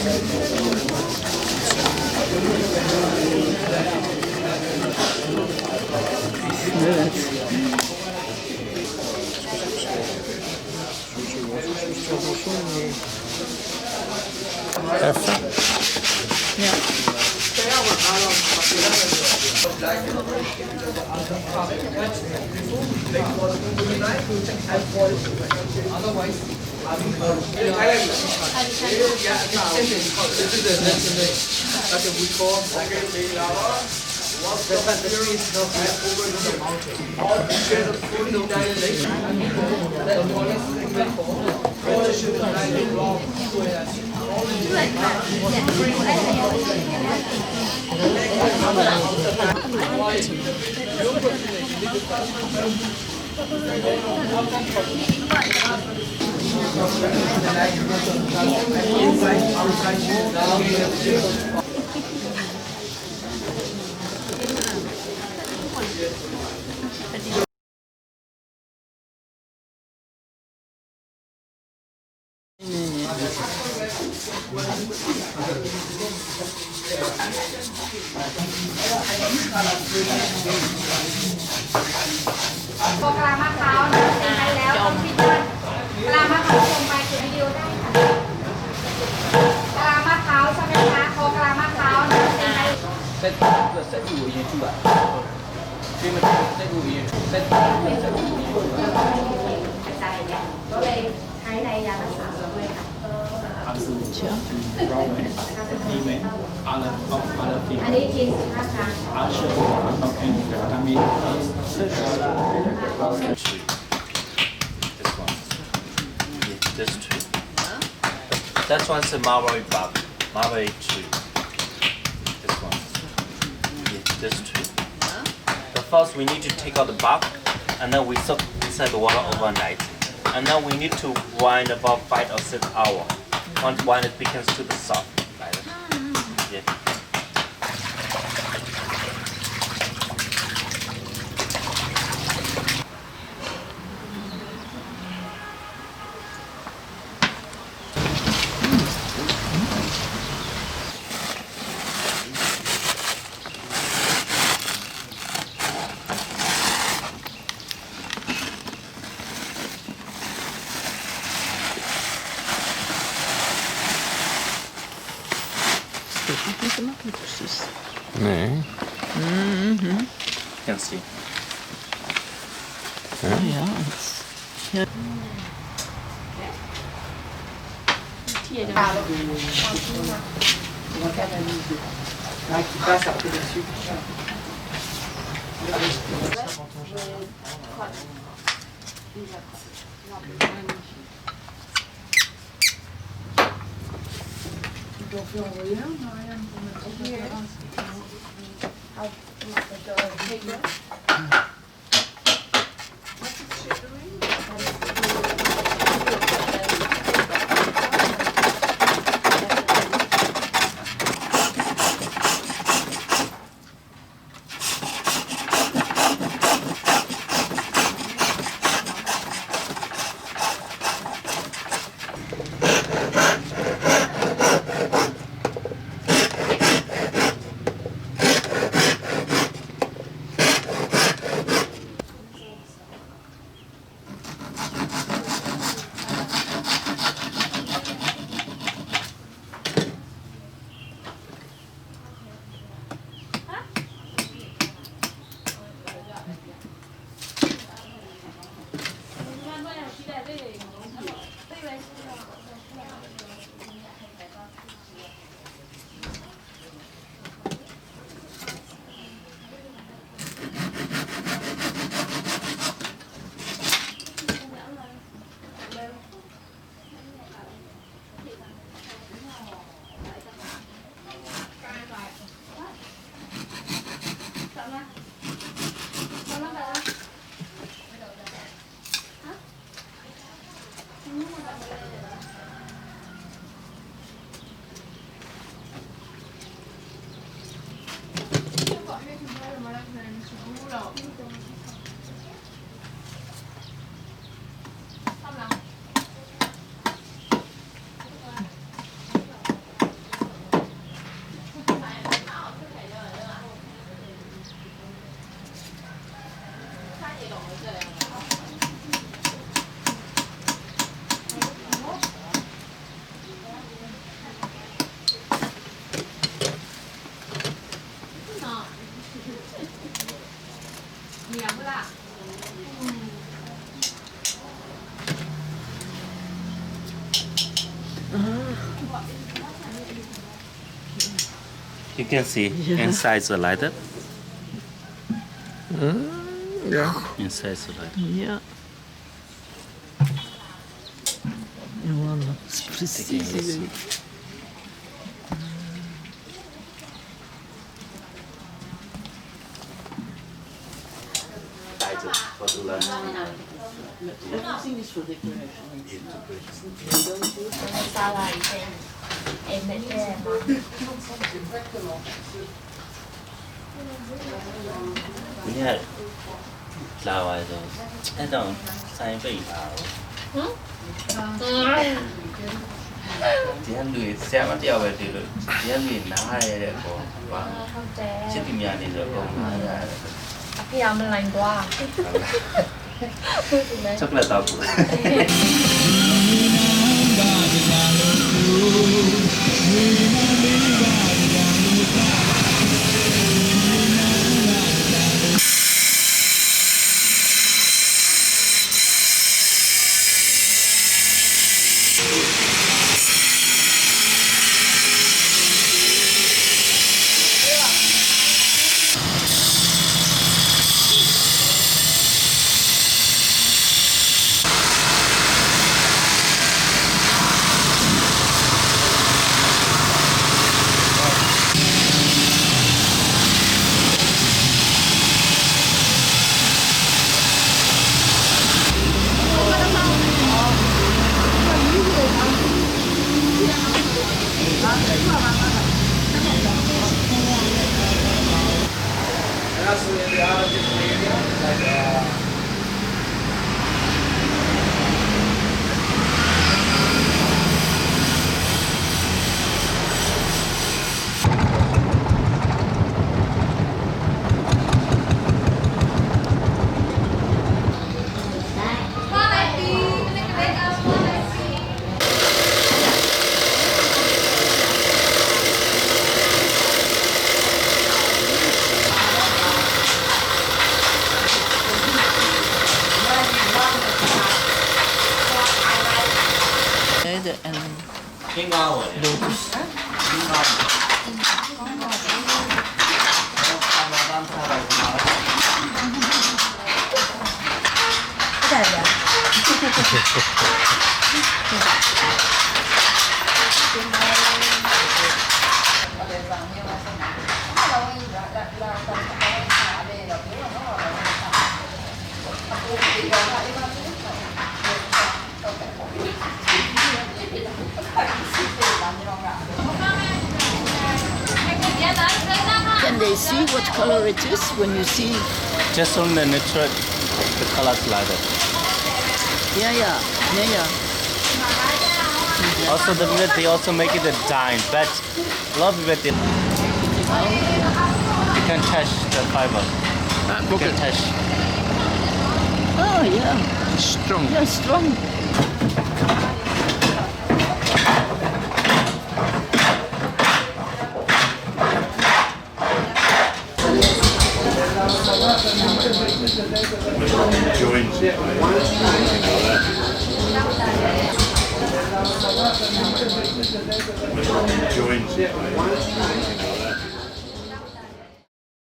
Evet. Kaffe. Ja.พอกลามะพร้าวนะเซ็นไปแล้วต้องพิจารณากลามะพร้าวลงไปคือวิดีโอได้ค่ะกลามะพร้าวใช่ไหมคะพอกลามะพร้าวนะเซ็นไปเส้นอยู่ยืนชั่วที่มันเส้นอยู่ยืนเส้นอยู่ ใจเนี่ยก็เลยใช้ในยารักษาด้วยค่ะอันนี้กิน15 ครั้ง This two. That one's a marble bulb. Marble two. This one. This two. The first we need to take out the bulb and then we soak inside the water overnight. And then we need to wind about 5 or 6 hours. Once wind it becomes to the soft. Yeah. Inte mackligt precis. Nej. Can see. Ja. qui passe après dessus. You can see inside is lighter. Yeah. Inside is lighter. Yeah. И ладно, с прецизией. Lighter for the lunch. Everything is for decoration. Sao lại em để cho em We had flowers. I don't sign very loud. ဒီကလူဆရာမတယောက်ပဲတွေ့လို့ဒီကလူနားရတဲ့ကောပါ không ချစ် trẻ သူများနေဆိုတော့နားရတယ် khi nào mình lành quá ချောကလက်တော့ဘူး And also in the other different areas, like And ရှင်းကောင်းပါလေ lotus. ရှင်းကောင်းပါဘာမှမထားပါဘူး cái gì vậy Can they see what color it is when you see? Just on the natural the colors like that. Yeah. Also the people they also make it a dye, but a lot of people they you can touch the fiber. You can touch. Oh yeah, strong. yeah, strong. Joins.